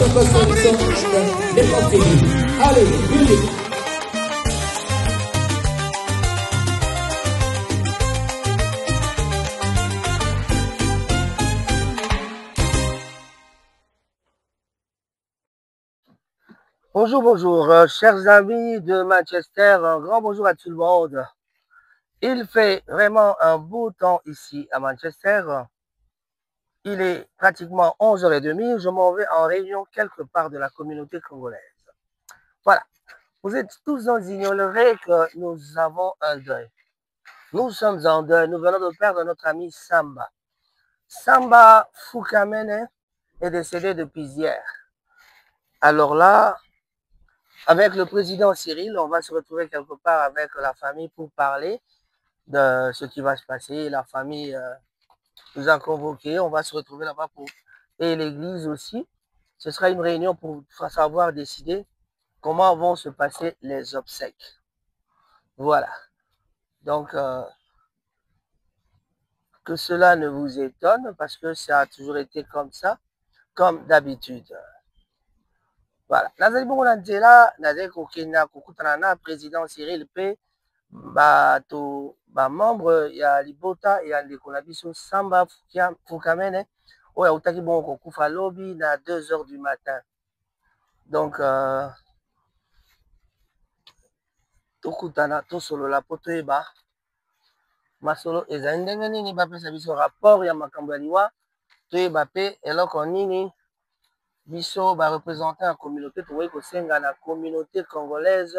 encore solution de l'époque féminine. Allez, musique. Bonjour, bonjour, chers amis de Manchester, un grand bonjour à tout le monde. Il fait vraiment un beau temps ici à Manchester. Il est pratiquement 11h30, je m'en vais en réunion quelque part de la communauté congolaise. Voilà, vous êtes tous ignorés que nous avons un deuil. Nous sommes en deuil, nous venons de perdre notre ami Samba. Samba Fukamene est décédé depuis hier. Alors là, avec le président Cyril, on va se retrouver quelque part avec la famille pour parler de ce qui va se passer. La famille nous a convoqués, on va se retrouver là-bas pour... Et l'église aussi. Ce sera une réunion pour savoir décider comment vont se passer les obsèques. Voilà. Donc, que cela ne vous étonne parce que ça a toujours été comme ça, comme d'habitude. Voilà. Nazali bongo na nzela, nazali kokenda kokutana na président Cyril P. Membre ya libota ya ndeko na biso Samba Fukamene oyo autaki bongo kokufa lobi na 2h du matin. Donc tokutana tosolola po toyeba masolo ezali ndenge nini bapesa biso rapport ya makambo ya liwa toyeba pe eloko nini biso bareprésente ya communauté tokoki kosenga na communauté congolaise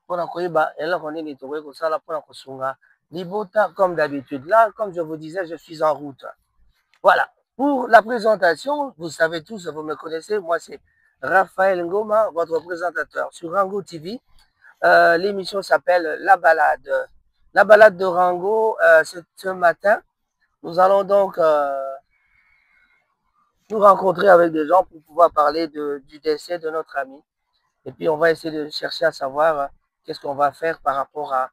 pour koyeba eloko nini tokoki kosala mpona kosunga libota comme d'habitude. Là, comme je vous disais, je suis en route. Voilà. Pour la présentation, vous savez tous, vous me connaissez, moi c'est Raphaël Ngoma, votre présentateur sur Rango TV. L'émission s'appelle La Balade. La Balade de Rango, ce matin, nous allons donc nous rencontrer avec des gens pour pouvoir parler du décès de notre ami. Et puis on va essayer de chercher à savoir qu'est-ce qu'on va faire par rapport à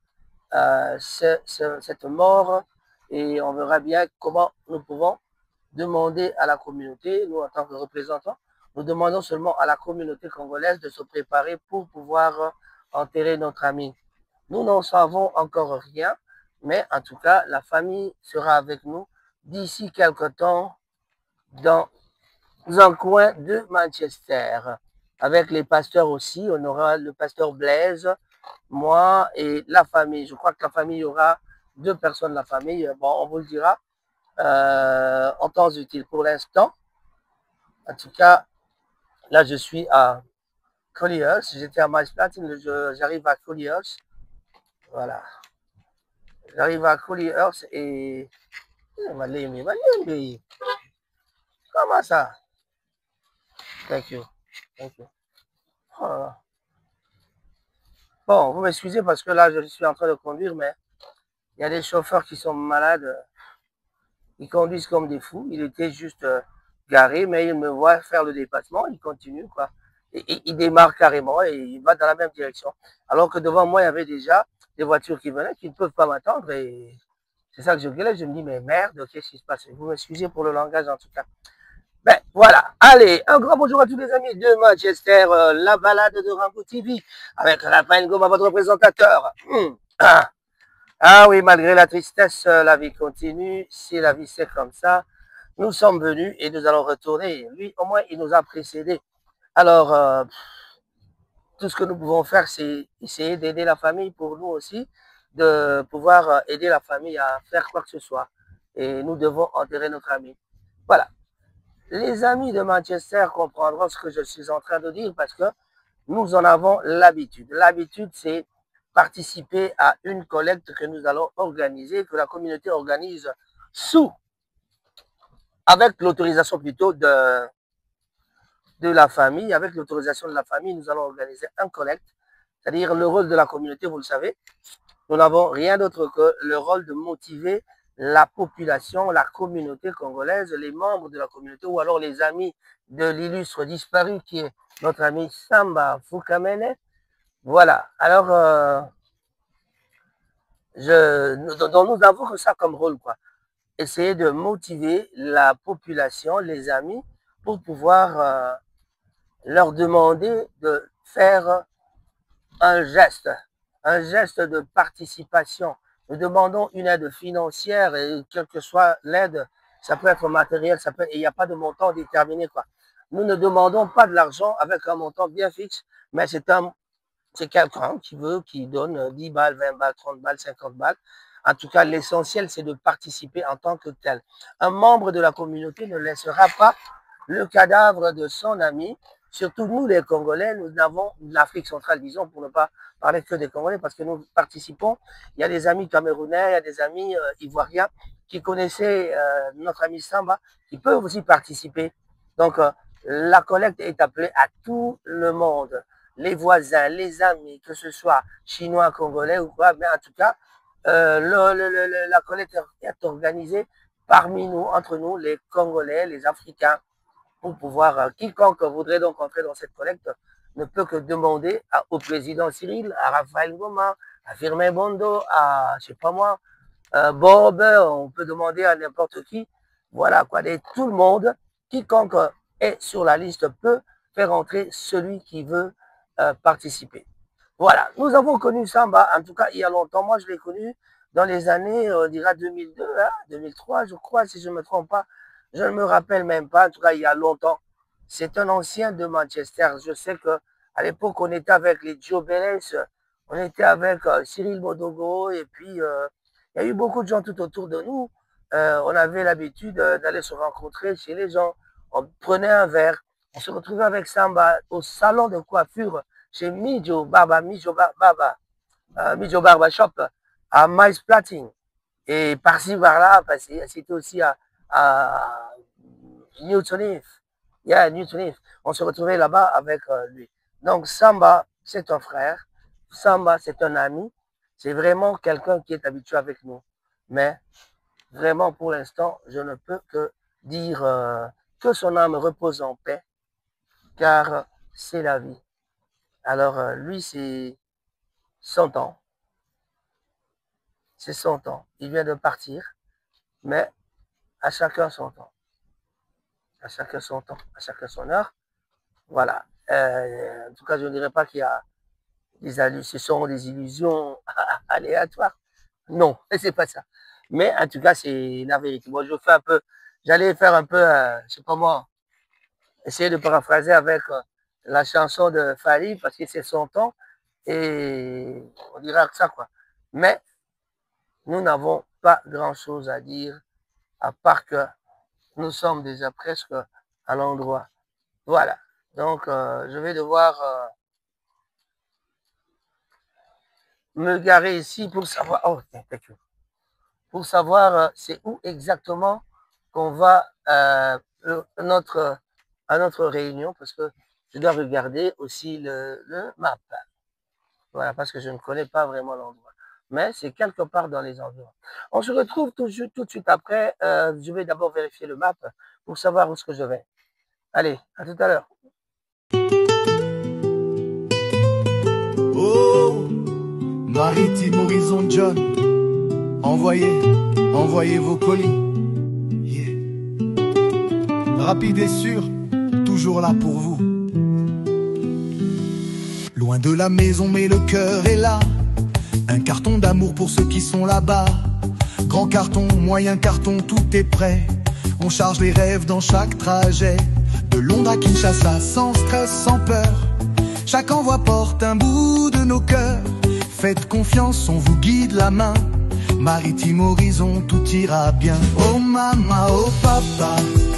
cette mort, et on verra bien comment nous pouvons demander à la communauté, nous en tant que représentants, nous demandons seulement à la communauté congolaise de se préparer pour pouvoir enterrer notre ami. Nous n'en savons encore rien, mais en tout cas, la famille sera avec nous d'ici quelque temps dans un coin de Manchester. Avec les pasteurs aussi, on aura le pasteur Blaise, moi et la famille. Je crois que la famille, il y aura 2 personnes de la famille. Bon, on vous le dira en temps utile. Pour l'instant, en tout cas, là, je suis à Colliers. J'étais à Maïs-Platine, j'arrive à Colliers. Voilà. J'arrive à Colliers et... Comment ça? Thank you. Thank you. Oh. Bon, vous m'excusez parce que là, je suis en train de conduire, mais il y a des chauffeurs qui sont malades. Ils conduisent comme des fous. Il était juste garé, mais il me voit faire le dépassement. Il continue, quoi. Et il démarre carrément et il va dans la même direction. Alors que devant moi, il y avait déjà des voitures qui venaient, qui ne peuvent pas m'attendre. Et c'est ça que je gueulais. Je me dis, mais merde, qu'est-ce qui se passe? Vous m'excusez pour le langage, en tout cas. Ben, voilà. Allez, un grand bonjour à tous les amis de Manchester, la balade de Rango TV, avec Raphaël Ngoma, votre présentateur. Ah oui, malgré la tristesse, la vie continue. Si la vie c'est comme ça, nous sommes venus et nous allons retourner. Lui, au moins, il nous a précédés. Alors, tout ce que nous pouvons faire, c'est essayer d'aider la famille pour nous aussi, de pouvoir aider la famille à faire quoi que ce soit. Et nous devons enterrer notre ami. Voilà. Les amis de Manchester comprendront ce que je suis en train de dire parce que nous en avons l'habitude. L'habitude, c'est participer à une collecte que nous allons organiser, que la communauté organise avec l'autorisation plutôt de la famille. Avec l'autorisation de la famille, nous allons organiser un collecte, c'est-à-dire le rôle de la communauté, vous le savez. Nous n'avons rien d'autre que le rôle de motiver la population, la communauté congolaise, les membres de la communauté ou alors les amis de l'illustre disparu qui est notre ami Samba Fukamene. Voilà, alors nous avons que ça comme rôle, quoi. Essayer de motiver la population, les amis, pour pouvoir leur demander de faire un geste de participation. Nous demandons une aide financière et quelle que soit l'aide, ça peut être matériel, ça peut, il n'y a pas de montant déterminé, quoi. Nous ne demandons pas de l'argent avec un montant bien fixe, mais c'est quelqu'un qui donne 10 balles, 20 balles, 30 balles, 50 balles. En tout cas, l'essentiel, c'est de participer en tant que tel. Un membre de la communauté ne laissera pas le cadavre de son ami. Surtout nous, les Congolais, nous avons l'Afrique centrale, disons, pour ne pas parler que des Congolais, parce que nous participons. Il y a des amis camerounais, il y a des amis ivoiriens qui connaissaient notre ami Samba, qui peuvent aussi participer. Donc, la collecte est appelée à tout le monde, les voisins, les amis, que ce soit chinois, congolais ou quoi, mais en tout cas, la collecte est organisée parmi nous, entre nous, les Congolais, les Africains, pour pouvoir, quiconque voudrait donc entrer dans cette collecte ne peut que demander au président Cyril, à Raphaël Ngoma, à Firmin Bondo, à, je sais pas moi, Bob, on peut demander à n'importe qui, voilà quoi, et tout le monde, quiconque est sur la liste peut faire entrer celui qui veut participer. Voilà, nous avons connu Samba, en tout cas il y a longtemps, moi je l'ai connu dans les années, on dira 2002, hein, 2003 je crois, si je ne me trompe pas, je ne me rappelle même pas, en tout cas il y a longtemps. C'est un ancien de Manchester, je sais qu'à l'époque on était avec les Joe Bellis, on était avec Cyril Modogo, et puis il y a eu beaucoup de gens tout autour de nous. On avait l'habitude d'aller se rencontrer chez les gens, on prenait un verre, on se retrouvait avec Samba au salon de coiffure chez Mijo Barba Shop à Miles Platting. Et par-ci, par-là, c'était aussi à Newton Heath. Yeah, Newton Heath. On se retrouvait là-bas avec lui. Donc, Samba, c'est un frère. Samba, c'est un ami. C'est vraiment quelqu'un qui est habitué avec nous. Mais, vraiment, pour l'instant, je ne peux que dire que son âme repose en paix, car c'est la vie. Alors, lui, c'est 100 ans. C'est 100 ans. Il vient de partir, mais à chacun son temps. À chacun son temps, à chacun son heure. Voilà. En tout cas, je ne dirais pas qu'il y a ce sont des illusions aléatoires. Non, c'est pas ça. Mais en tout cas, c'est la vérité. Moi, j'allais faire un peu, je sais pas moi, essayer de paraphraser avec la chanson de Fali parce que c'est son temps et on dira que ça, quoi. Mais nous n'avons pas grand-chose à dire à part que nous sommes déjà presque à l'endroit. Voilà. Donc, je vais devoir me garer ici pour savoir. Oh, pour savoir c'est où exactement qu'on va à notre réunion, parce que je dois regarder aussi le map. Voilà, parce que je ne connais pas vraiment l'endroit. Mais c'est quelque part dans les environs. On se retrouve tout de suite après. Je vais d'abord vérifier le map pour savoir où est-ce que je vais. Allez, à tout à l'heure. Oh, Maritime Horizon John, envoyez vos colis. Yeah. Rapide et sûr, toujours là pour vous. Loin de la maison mais le cœur est là. Un carton d'amour pour ceux qui sont là-bas. Grand carton, moyen carton, tout est prêt. On charge les rêves dans chaque trajet. De Londres à Kinshasa, sans stress, sans peur. Chaque envoi porte un bout de nos cœurs. Faites confiance, on vous guide la main. Maritime Horizon, tout ira bien. Oh maman, oh papa,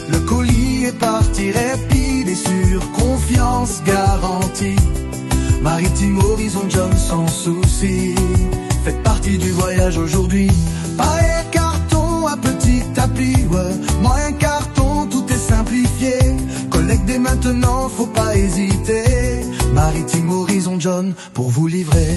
le colis est parti rapide et sûr. Confiance garantie. Maritime Horizon John sans souci. Faites partie du voyage aujourd'hui. Pas un carton, un petit tapis, ouais. Moyen carton, tout est simplifié. Collecte dès maintenant, faut pas hésiter. Maritime Horizon John pour vous livrer.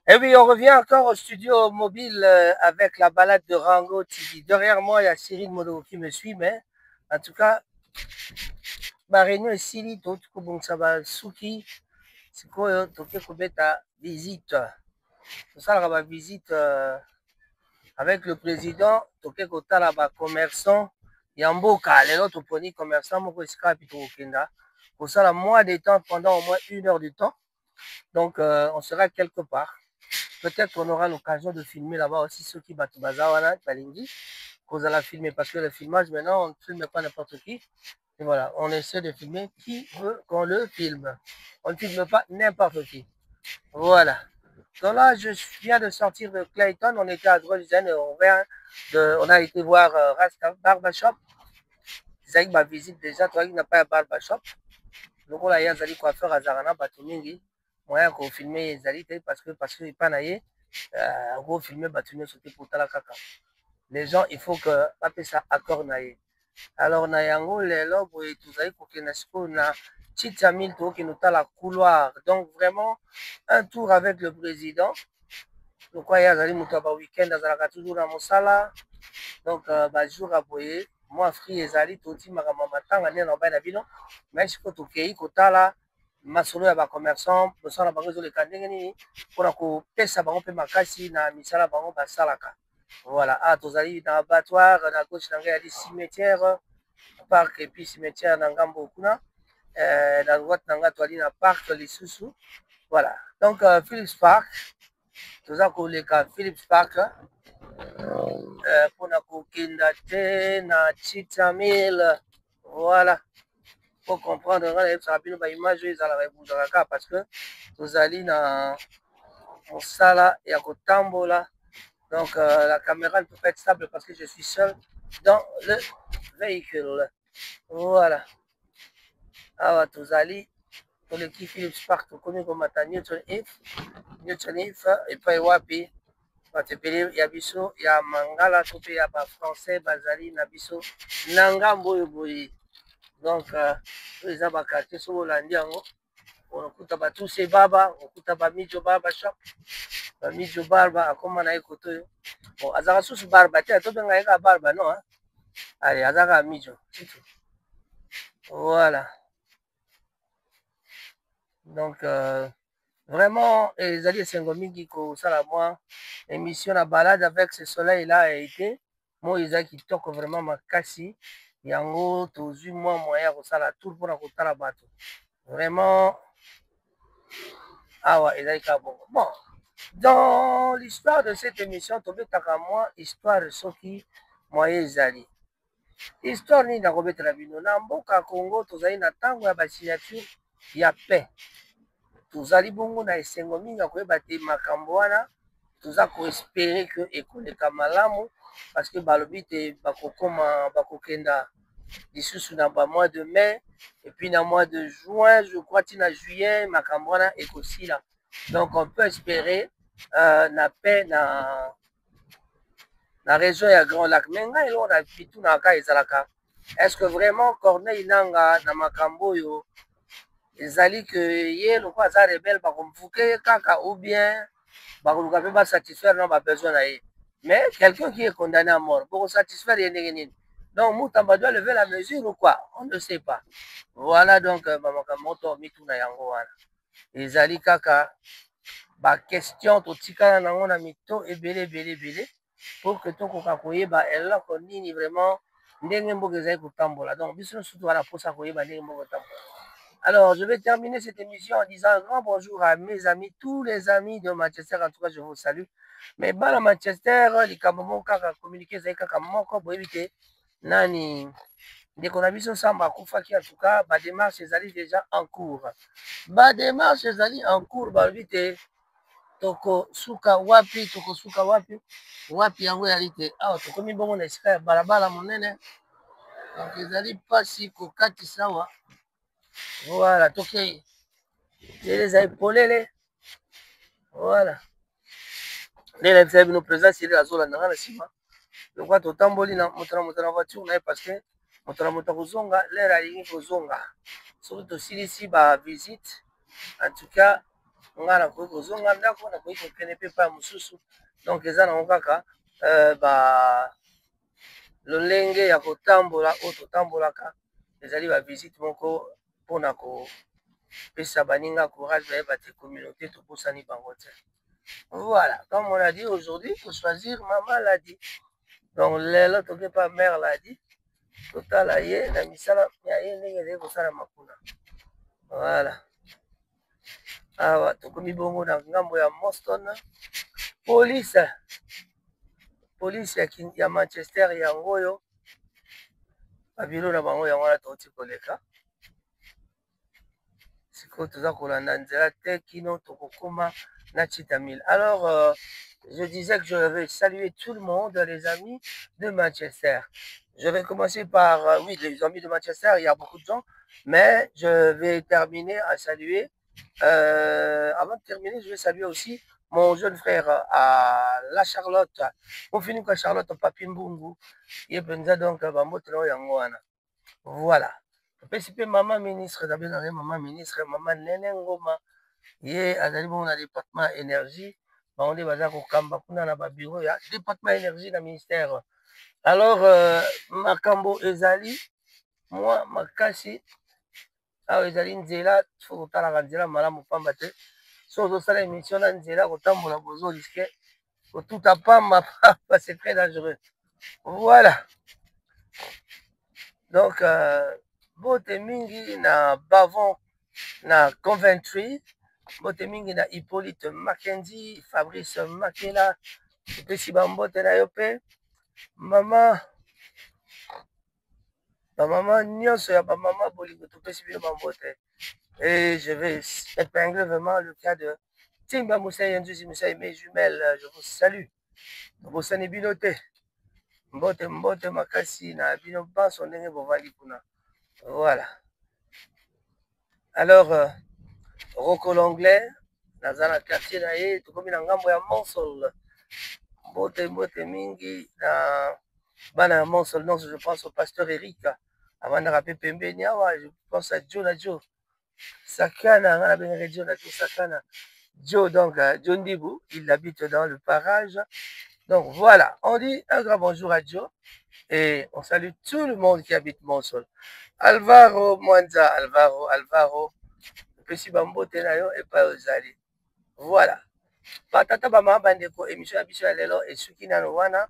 Et oui, on revient encore au studio mobile avec la balade de Rango TV. Derrière moi, il y a Cyril Modo qui me suit, mais en tout cas, ma réunion est Sili, tout comme ça va, Suki, c'est quoi, tu peux ta visite. C'est ça, la visite avec le président, toke kotala ba commerçant ya mboka, lelo toponi commerçant moko esika puis tokenda kosala mois de temps pendant au moins 1 heure de temps. Donc on sera quelque part. Peut-être qu'on aura l'occasion de filmer là-bas aussi ceux qui battent Bazawana, Balingi, qu'on la filmer parce que le filmage maintenant on ne filme pas n'importe qui. Et voilà, on essaie de filmer qui veut qu'on le filme. On ne filme pas n'importe qui. Voilà. Donc là, je viens de sortir de Clayton. On était à Drolzen et on a été voir Rasta Barbershop. Zaki ma visite déjà, toi qui n'as pas un barbershop. Donc on a eu Zali coiffeur à Zarana, Batumingi. Moyen qu'on filmait Zali parce que il pas naïe. On filmait Batumingi sauter pour Talakaka. Les gens, il faut que appeler ça accord naïe. Alors na yango lelo boye tozali kokenda sikoyo na Tita Mille tokende la couloir. Donc vraiment un tour avec le président. Donc il y a moto ba week-end azalaka toujours na mosala. Donc ba jour à boye moi free ezali toti makama matanga ne na ba na bino. Mais siko tokei kotala masolo ya ba commerçant bosala bango zo le kandenge ni pona ko pesa bango pe makasi na misala bango basalaka. Voilà, ah, tozali dans abattoir, na gauche na ngai cimetière, parc et puis cimetière na ngambo kuna. Na droite na ngai toali na parc lisusu. Voilà. Donc Philips Park, toza koleka Philips Park pona kokenda te na Tita Mille. Voilà. Pour comprendre ça bino ba image ezala ba buzaka parce que tozali na mosala ya kotambola. Donc la caméra ne peut pas être stable parce que je suis seul dans le véhicule. Voilà. Alors, Tozali, pour l'équipe Philips Park, tu connais comme Newton If, et puis Wapi. Il y a Bisso, il y a Mangala, il y a français, Bazali, Nabiso, Nangambo, Boyi. Donc, les abakati sont hollandais. On écoute tous ces babas, on écoute Midjo Barba Shop. Midjo Barba, comment on a écouté. Bon, Azara sous Barba, tu as tout bien avec Barba, non? Hein? Allez, Azara Midjo, c'est tout. Voilà. Donc, vraiment, les alliés Sengomingi, ça la moi, émission la balade avec ce soleil-là a été. Moi, ils ont qui toquent vraiment ma cassie. Yango, tous moi, moyen, ça la tour pour la bateau. Vraiment. Ah ouais, ils ont bon. Bon. Dans l'histoire de cette émission, tu veux moi, histoire de ceux qui, moi, ils allaient. Histoire ni na Robert Rabino. Na mboka Congo, tu as une tango ya signature, il y a paix. Tozali bongo na esengo mingi akoyeba te makambo wana toza koespere ke ekoleka malamu parce que balobi te bakokenda lisusu na ba mois de mai et puis na mois de juin je crois tina juillet makambo wana ekosila donc on peut espérer na paix na région ya Grand Lac mais ngai eloko na bitu na kaka ezalaka est-ce que vraiment Corneille Nanga na makambo oyo ezali que ye loko aza rebelle bakomfuke kaka ou bien bakoluka mpe basatisfaire na babesoin na ye mais quelqu'un qui est condamné à mort bokosatisfaire ye ndenge nini donc mutamba doit lever la mesure ou quoi on ne sait pas voilà donc bamakambo to mituna yango wana ezali kaka baquestion totikala nango na mito ebele pour que tokoka koyeba eloko nini vraiment ndenge mboka ezali kotambola donc biso nyonso towana mposa koyeba ndenge mboka kotambola. Alors, je vais terminer cette émission en disant un grand bonjour à mes amis, tous les amis de Manchester. En tout cas, je vous salue. Mais à Manchester, les Camerounais ont communiqué avec Kamoko pour éviter Nani. Dès qu'on a vu ce samba, Koufaki, en tout cas, ma démarche est déjà en cours. Ma démarche est en cours, bah, éviter. Toko suka wapi, wapi yango yalité. Ah, toko mi bongo na esika balabala monene. Donc, ezali pasi kokati sawa. Voilà, toqué. Les épaules, voilà. Les nos présents, c'est la zone dans la cima. Le quoi, tout tamboli na motra voiture, parce que motra kozonga, l'air a ligne kozonga. Surtout aussi ici, bah, visite. En tout cas, on a la kozonga, on a kozonga, on ne peut pas mususu. Donc, les gens ont kaka, bah, le lenge ya kotambola, auto tambolaka. Les alliés va visite mon co pour nako. Pesa baninga courage bayeba te communauté tobosani bango te Voilà, comme on l'a dit aujourd'hui, il faut choisir maman l'a dit. Donc, lelo toke pas mère l'a dit. Total aye, la misala, aye ndenge de kosala makuna. Voilà. Awa, tokomi bongo na ngambo ya Boston. Police ya Manchester yango oyo. Babilo na bango yango wana toti koleka. Siko toza kolanda nzela te kino tokokoma na Chitamil. Alors, je disais que je vais saluer tout le monde, les amis de Manchester. Je vais commencer par, oui, les amis de Manchester, il y a beaucoup de gens, mais je vais terminer à saluer, avant de terminer, je vais saluer aussi mon jeune frère à la Charlotte. On finit avec Charlotte Papimbungu. Il est donc voilà. Maman ministre, d'abord, maman ministre, maman Nene Ngoma. Ye azali bongo na département énergie bango baza kokamba kuna na babiro ya département énergie na ministère. Alors makambo ezali moi makasi awa ezali nzela fo kotalaka nzela malamu pamba te so ozosala émission na nzela kotambola bozo riske kotuta pamba pamba c'est très dangereux. Voilà, donc bote mingi na Bavon na Coventry, bote mingi na Hippolyte Mackenzie, Fabrice Makela, epesi bambote na yo pe mama nyonso ya bamama bolingo topesi bino bambote. Et je vais épingler vraiment le cas de Timba Moussa Yenzuzi Moussa et mes jumelles. Je vous salue. Bosani bino te mbote makasi na bino banso ndenge bovandi kuna. Voilà. Alors Rocco l'anglais naza na quartier na ye tokomi na ngambo ya Monsol. Mbote mingi na bana ya Monsol. Non, je pense au pasteur Eric avant de rappeler pembeni awa, je pense à Joe Sakana ngana bengaka Joe Sakana Joe, donc John Dibou, il habite dans le parage. Donc voilà, on dit un grand bonjour à Joe et on salue tout le monde qui habite Monsol. Alvaro Mwanza, Alvaro pesi bambote na yo epai ozali. Voilà, batata bamama bandeko émission ya biso ya lelo esuki nano wana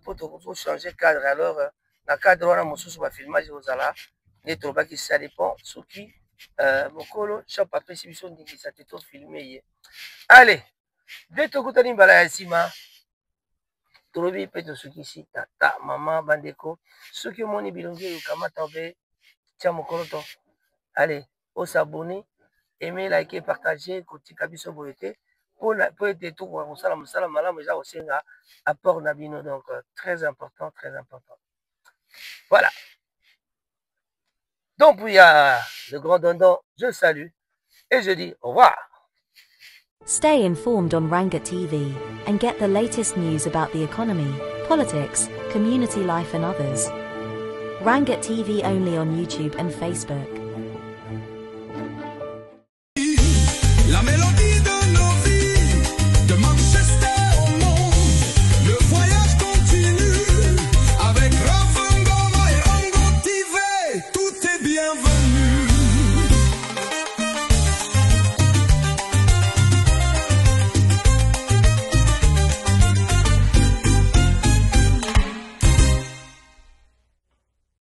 po tokochanger cadre. Alors na cadre wana mosusu bafilmage kozala nde tolobaki ça dépend soki mokolo shop apesi biso ndingisa te tofilme ye. Allez, nde tokutani mbala ya nsima tolobi mpe tosukisi tata mama bandeko soki omoni bilongi oyo kamata mpe tia mokolo to. Allez, on s'abonne, aimer, liker, partager, kotika biso boye te po ete tokoka kosala mosala malamu eza kosenga apport na bino. Donc très important, très important. Voilà. Donc il y a le grand dondon, je salue et je dis au revoir. Stay informed on Ranga TV and get the latest news about the economy, politics, community life and others. Ranga TV only on YouTube and Facebook.